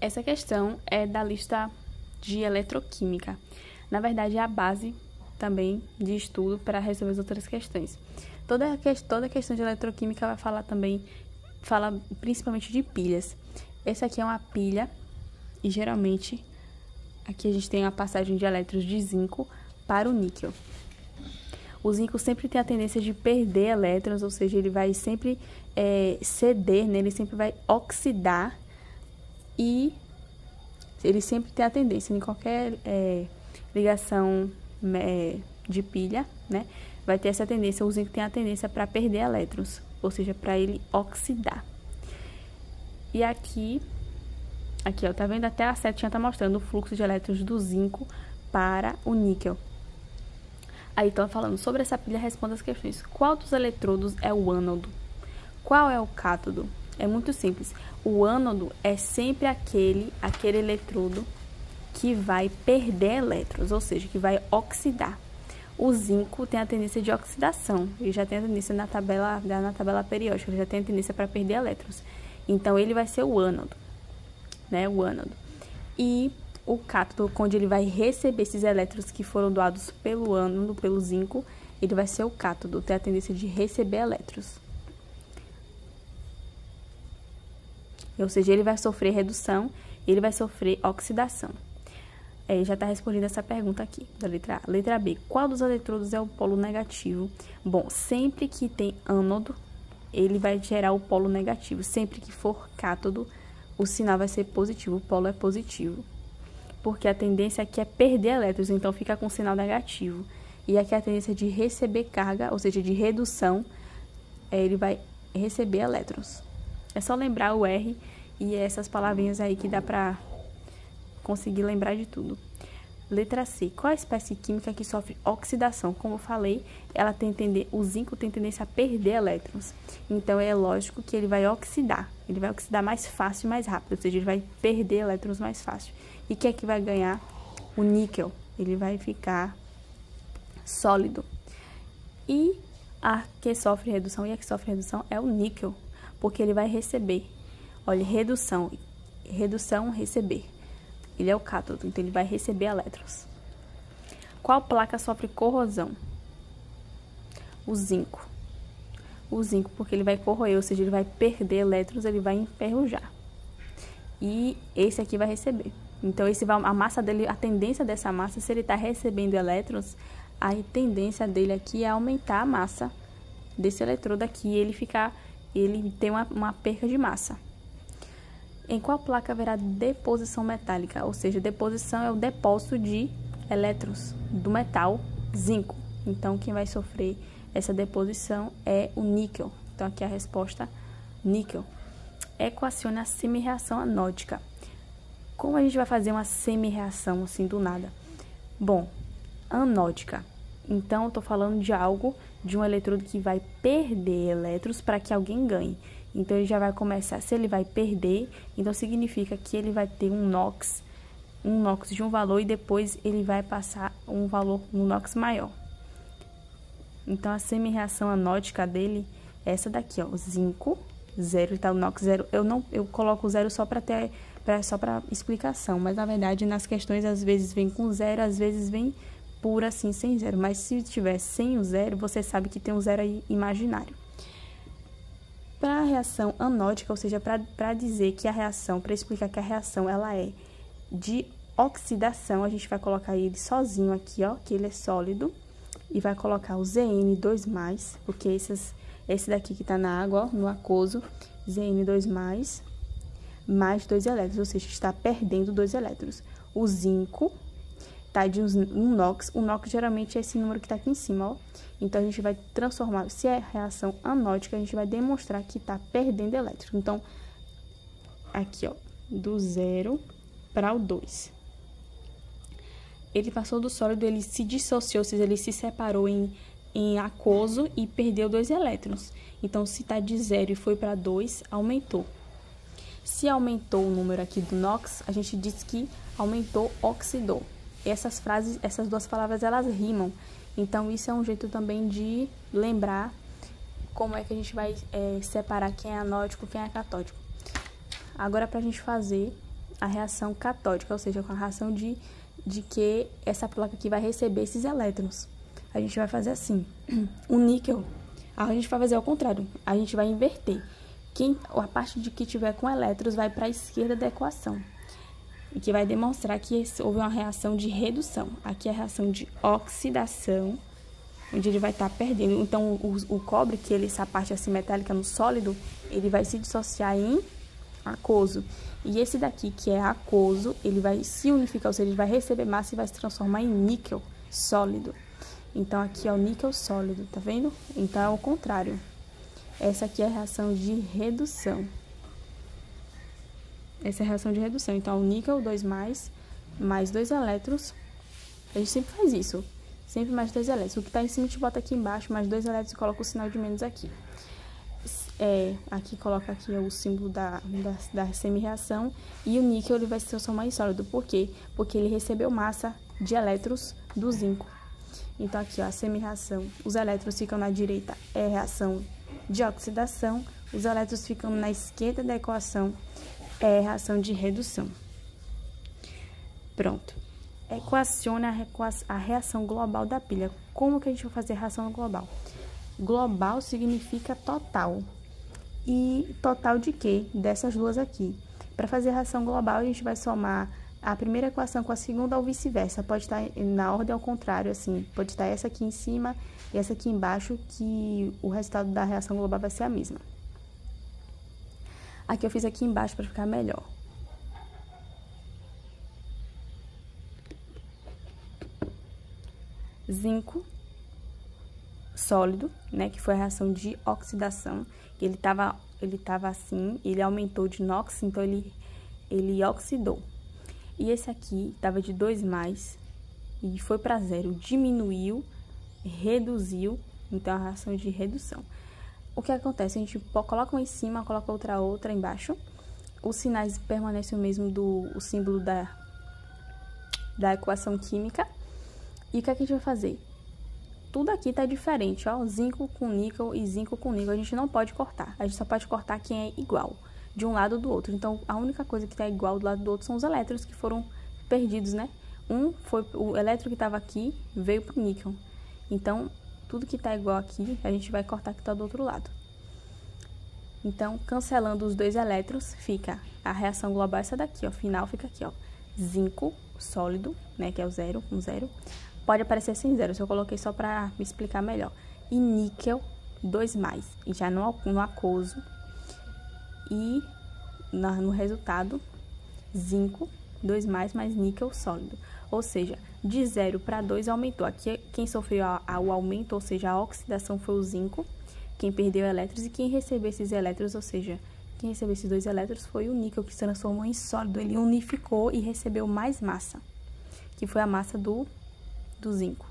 Essa questão é da lista de eletroquímica. Na verdade, é a base também de estudo para resolver as outras questões. Toda questão de eletroquímica vai falar também, fala principalmente de pilhas. Essa aqui é uma pilha e geralmente aqui a gente tem a passagem de elétrons de zinco para o níquel. O zinco sempre tem a tendência de perder elétrons, ou seja, ele vai sempre ceder, né? Ele sempre vai oxidar e ele sempre tem a tendência, em qualquer ligação de pilha, né? Vai ter essa tendência, o zinco tem a tendência para perder elétrons, ou seja, para ele oxidar. E aqui, ó, tá vendo? Até a setinha tá mostrando o fluxo de elétrons do zinco para o níquel. Aí, estão falando sobre essa pilha, responda as questões. Qual dos eletrodos é o ânodo? Qual é o cátodo? É muito simples. O ânodo é sempre aquele eletrodo que vai perder elétrons, ou seja, que vai oxidar. O zinco tem a tendência de oxidação, ele já tem a tendência na tabela periódica, ele já tem a tendência para perder elétrons. Então, ele vai ser o ânodo, né? O ânodo. E o cátodo, onde ele vai receber esses elétrons que foram doados pelo ânodo, pelo zinco, ele vai ser o cátodo, tem a tendência de receber elétrons. Ou seja, ele vai sofrer redução, ele vai sofrer oxidação. Já está respondendo essa pergunta aqui, da letra A. Letra B, qual dos eletrodos é o polo negativo? Bom, sempre que tem ânodo, ele vai gerar o polo negativo. Sempre que for cátodo, o sinal vai ser positivo, o polo é positivo. Porque a tendência aqui é perder elétrons, então fica com sinal negativo. E aqui a tendência de receber carga, ou seja, de redução, ele vai receber elétrons. É só lembrar o R e essas palavrinhas aí que dá pra conseguir lembrar de tudo. Letra C. Qual a espécie química que sofre oxidação? Como eu falei, o zinco tem tendência a perder elétrons. Então, é lógico que ele vai oxidar. Ele vai oxidar mais fácil e mais rápido, ou seja, ele vai perder elétrons mais fácil. E quem é que vai ganhar? O níquel. Ele vai ficar sólido. E a que sofre redução e a que sofre redução é o níquel, porque ele vai receber. Olha, redução, receber. Ele é o cátodo, então ele vai receber elétrons. Qual placa sofre corrosão? O zinco. O zinco, porque ele vai corroer, ou seja, ele vai perder elétrons, ele vai enferrujar. E esse aqui vai receber. Então, a massa dele, a tendência dessa massa, se ele está recebendo elétrons, a tendência dele aqui é aumentar a massa desse eletrodo aqui, ele tem uma perca de massa. Em qual placa haverá deposição metálica? Ou seja, deposição é o depósito de elétrons do metal zinco. Então, quem vai sofrer essa deposição é o níquel. Então, aqui a resposta, níquel. Equacione a semi-reação anódica. Como a gente vai fazer uma semi-reação assim do nada? Bom, anódica. Então, eu estou falando de um eletrodo que vai perder elétrons para que alguém ganhe. Então, ele já vai começar, se ele vai perder, então significa que ele vai ter um NOx de um valor e depois ele vai passar um valor, um NOx maior. Então, a semi-reação anódica dele é essa daqui, ó, zinco, 0, tá o NOx 0. Eu coloco 0 só para explicação, mas na verdade nas questões às vezes vem com 0, às vezes vem pura assim, sem 0. Mas se tiver sem o 0, você sabe que tem um 0 aí imaginário. Para a reação anódica, ou seja, para dizer que a reação, para explicar que a reação ela é de oxidação, a gente vai colocar ele sozinho aqui, ó, que ele é sólido, e vai colocar o Zn2+, porque esse daqui que tá na água, ó, no aquoso, Zn2+, mais 2 elétrons, ou seja, está perdendo 2 elétrons. O zinco tá de um NOx, o NOx geralmente é esse número que tá aqui em cima, ó. Então, a gente vai transformar, se é reação anódica, a gente vai demonstrar que tá perdendo elétrons. Então, aqui, ó, do 0 para o 2. Ele passou do sólido, ele se dissociou, ou seja, ele se separou em aquoso e perdeu 2 elétrons. Então, se tá de 0 e foi para 2, aumentou. Se aumentou o número aqui do NOx, a gente diz que aumentou, oxidou. Essas duas palavras, elas rimam. Então, isso é um jeito também de lembrar como é que a gente vai separar quem é anódico e quem é catódico. Agora, para a gente fazer a reação catódica, ou seja, com a reação de que essa placa aqui vai receber esses elétrons. A gente vai fazer assim, o níquel, a gente vai fazer ao contrário, a gente vai inverter. A parte de que tiver com elétrons vai para a esquerda da equação, e que vai demonstrar que houve uma reação de redução. Aqui é a reação de oxidação, onde ele vai estar perdendo. Então, o cobre, que essa parte assim metálica no sólido, ele vai se dissociar em aquoso. E esse daqui, que é aquoso, ele vai se unificar, ou seja, ele vai receber massa e vai se transformar em níquel sólido. Então, aqui é o níquel sólido, tá vendo? Então, é o contrário. Essa aqui é a reação de redução. Essa é a reação de redução. Então, o níquel 2+, mais 2 elétrons. A gente sempre faz isso. Sempre mais 2 elétrons. O que está em cima, a gente bota aqui embaixo, mais 2 elétrons e coloca o sinal de menos aqui. Aqui coloca aqui o símbolo da semi-reação. E o níquel ele vai se transformar em sólido. Por quê? Porque ele recebeu massa de elétrons do zinco. Então, aqui, ó, a semi-reação, os elétrons ficam na direita, é reação de oxidação. Os elétrons ficam na esquerda da equação, é reação de redução. Pronto. Equacione a reação global da pilha. Como que a gente vai fazer a reação global? Global significa total. E total de quê? Dessas duas aqui. Para fazer a reação global, a gente vai somar a primeira equação com a segunda ou vice-versa. Pode estar na ordem ao contrário, assim. Pode estar essa aqui em cima e essa aqui embaixo, que o resultado da reação global vai ser a mesma. Aqui eu fiz aqui embaixo para ficar melhor. Zinco sólido, né, que foi a reação de oxidação. Ele tava assim, ele aumentou de NOx, então ele oxidou. E esse aqui tava de 2+, e foi para 0, diminuiu, reduziu, então a reação de redução. O que acontece? A gente coloca uma em cima, coloca outra embaixo. Os sinais permanecem o mesmo o símbolo da equação química. E o que a gente vai fazer? Tudo aqui tá diferente, ó, zinco com níquel e zinco com níquel. A gente não pode cortar, a gente só pode cortar quem é igual, de um lado ou do outro. Então, a única coisa que tá igual do lado do outro são os elétrons que foram perdidos, né? O elétron que estava aqui veio pro níquel. Então, tudo que tá igual aqui, a gente vai cortar que tá do outro lado. Então, cancelando os 2 elétrons, fica a reação global essa daqui, ó. Final fica aqui, ó. Zinco sólido, né, que é o 0, um 0. Pode aparecer sem 0, se eu coloquei só para me explicar melhor. E níquel 2+, e já no aquoso. E no resultado, zinco 2+, mais níquel sólido. Ou seja, de 0 para 2 aumentou. Aqui quem sofreu o aumento, ou seja, a oxidação, foi o zinco. Quem perdeu elétrons, e quem recebeu esses elétrons, ou seja, quem recebeu esses 2 elétrons foi o níquel, que se transformou em sólido. Ele unificou e recebeu mais massa, que foi a massa do zinco.